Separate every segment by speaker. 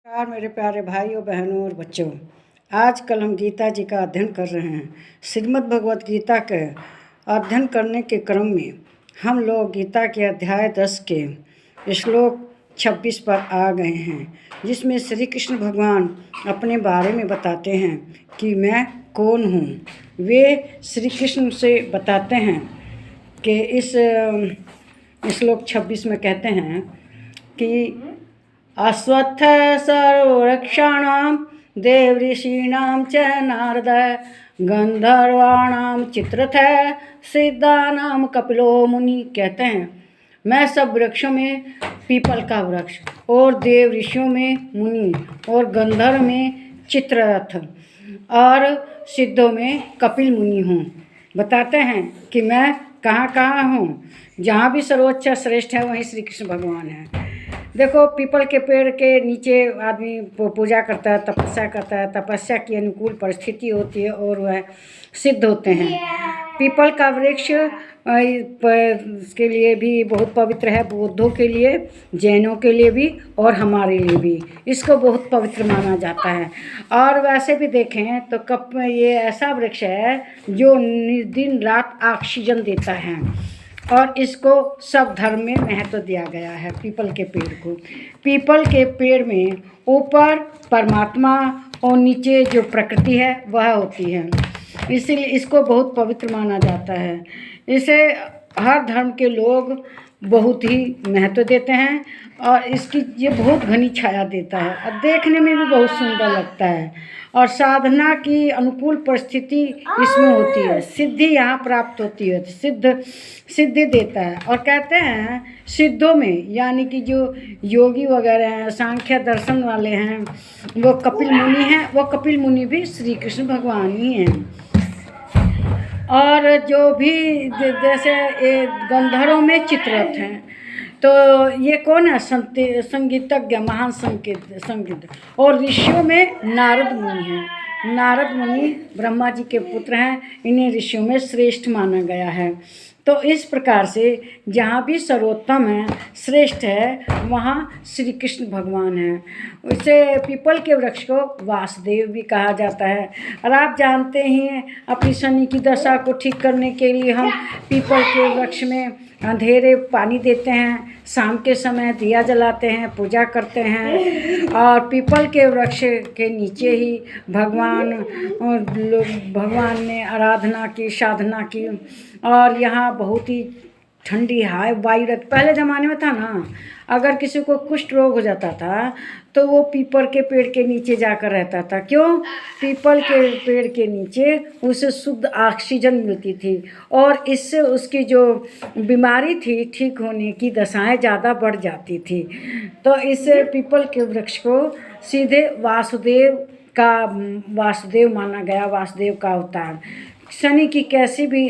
Speaker 1: नमस्कार मेरे प्यारे भाइयों बहनों और बच्चों। आज कल हम गीता जी का अध्ययन कर रहे हैं। श्रीमद् भगवत गीता के अध्ययन करने के क्रम में हम लोग गीता के अध्याय 10 के श्लोक 26 पर आ गए हैं, जिसमें श्री कृष्ण भगवान अपने बारे में बताते हैं कि मैं कौन हूँ। वे श्री कृष्ण से बताते हैं कि इस श्लोक 26 में कहते हैं कि अश्वत्थ सर्वरक्षाणां देवऋषीणां च नारद गंधर्वाणां चित्रथ सिद्धानां कपिलो मुनि। कहते हैं मैं सब वृक्षों में पीपल का वृक्ष और देव ऋषियों में मुनि और गंधर्व में चित्ररथ और सिद्धों में कपिल मुनि हूँ। बताते हैं कि मैं कहाँ कहाँ हूँ। जहाँ भी सर्वोच्च श्रेष्ठ है वहीं श्री कृष्ण भगवान है। देखो, पीपल के पेड़ के नीचे आदमी पूजा करता है, तपस्या करता है। तपस्या की अनुकूल परिस्थिति होती है और वह सिद्ध होते हैं। पीपल का वृक्ष के लिए भी बहुत पवित्र है, बौद्धों के लिए, जैनों के लिए भी और हमारे लिए भी इसको बहुत पवित्र माना जाता है। और वैसे भी देखें तो ये ऐसा वृक्ष है जो दिन रात ऑक्सीजन देता है और इसको सब धर्म में महत्व दिया गया है। पीपल के पेड़ को, पीपल के पेड़ में ऊपर परमात्मा और नीचे जो प्रकृति है वह होती है, इसीलिए इसको बहुत पवित्र माना जाता है। इसे हर धर्म के लोग बहुत ही महत्व देते हैं और इसकी ये बहुत घनी छाया देता है और देखने में भी बहुत सुंदर लगता है। और साधना की अनुकूल परिस्थिति इसमें होती है, सिद्धि यहाँ प्राप्त होती है, सिद्धि देता है। और कहते हैं सिद्धों में, यानी कि जो योगी वगैरह हैं, सांख्य दर्शन वाले हैं, वो कपिल मुनि हैं। वो कपिल मुनि भी श्री कृष्ण भगवान ही हैं। और जो भी जैसे गंधर्वों में चित्ररथ हैं, तो ये कौन है? संगीतज्ञ, महान संगीत। और ऋषियों में नारद मुनि हैं। नारद मुनि ब्रह्मा जी के पुत्र हैं। इन्हें ऋषियों में श्रेष्ठ माना गया है। तो इस प्रकार से जहाँ भी सर्वोत्तम है, श्रेष्ठ है, वहाँ श्री कृष्ण भगवान हैं। उसे पीपल के वृक्ष को वासुदेव भी कहा जाता है। और आप जानते ही हैं, अपनी शनि की दशा को ठीक करने के लिए हम पीपल के वृक्ष में अंधेरे पानी देते हैं, शाम के समय दिया जलाते हैं, पूजा करते हैं। और पीपल के वृक्ष के नीचे ही भगवान ने आराधना की, साधना की। और यहाँ बहुत ही ठंडी वायु रहती। पहले ज़माने में था ना, अगर किसी को कुष्ठ रोग हो जाता था तो वो पीपल के पेड़ के नीचे जाकर रहता था। क्यों? पीपल के पेड़ के नीचे उसे शुद्ध ऑक्सीजन मिलती थी और इससे उसकी जो बीमारी थी ठीक होने की दशाएं ज़्यादा बढ़ जाती थी। तो इस पीपल के वृक्ष को सीधे वासुदेव माना गया, वासुदेव का अवतार। शनि की कैसी भी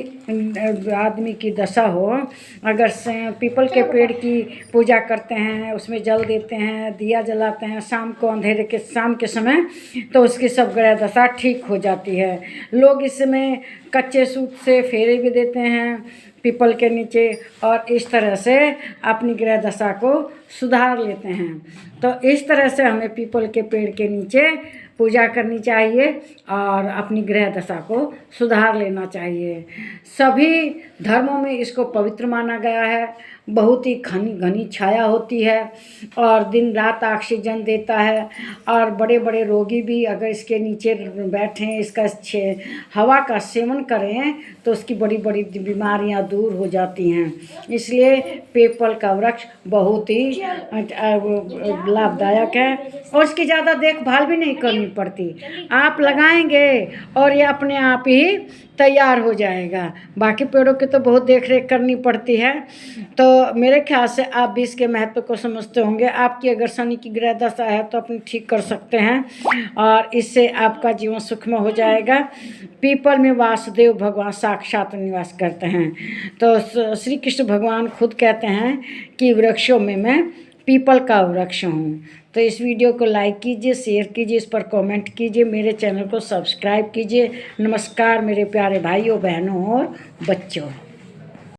Speaker 1: आदमी की दशा हो, अगर पीपल के पेड़ की पूजा करते हैं, उसमें जल देते हैं, दिया जलाते हैं शाम को, अंधेरे के शाम के समय, तो उसकी सब ग्रह दशा ठीक हो जाती है। लोग इसमें कच्चे सूत से फेरे भी देते हैं पीपल के नीचे और इस तरह से अपनी ग्रह दशा को सुधार लेते हैं। तो इस तरह से हमें पीपल के पेड़ के नीचे पूजा करनी चाहिए और अपनी ग्रह दशा को सुधार लेना चाहिए। सभी धर्मों में इसको पवित्र माना गया है। बहुत ही घनी छाया होती है और दिन रात ऑक्सीजन देता है। और बड़े बड़े रोगी भी अगर इसके नीचे बैठें, इसका हवा का सेवन करें तो उसकी बड़ी बड़ी बीमारियां दूर हो जाती हैं। इसलिए पीपल का वृक्ष बहुत ही लाभदायक है और इसकी ज़्यादा देखभाल भी नहीं करनी पड़ती। आप लगाएंगे और ये अपने आप ही तैयार हो जाएगा। बाकी पेड़ों की तो बहुत देख रेख करनी पड़ती है। तो मेरे ख्याल से आप भी इसके महत्व को समझते होंगे। आपकी अगर शनि की ग्रह दशा है तो अपनी ठीक कर सकते हैं और इससे आपका जीवन सुखमय हो जाएगा। पीपल में वासुदेव भगवान साक्षात निवास करते हैं। तो श्री कृष्ण भगवान खुद कहते हैं कि वृक्षों में मैं पीपल का वृक्ष हूँ। तो इस वीडियो को लाइक कीजिए, शेयर कीजिए, इस पर कमेंट कीजिए, मेरे चैनल को सब्सक्राइब कीजिए। नमस्कार मेरे प्यारे भाइयों बहनों और बच्चों।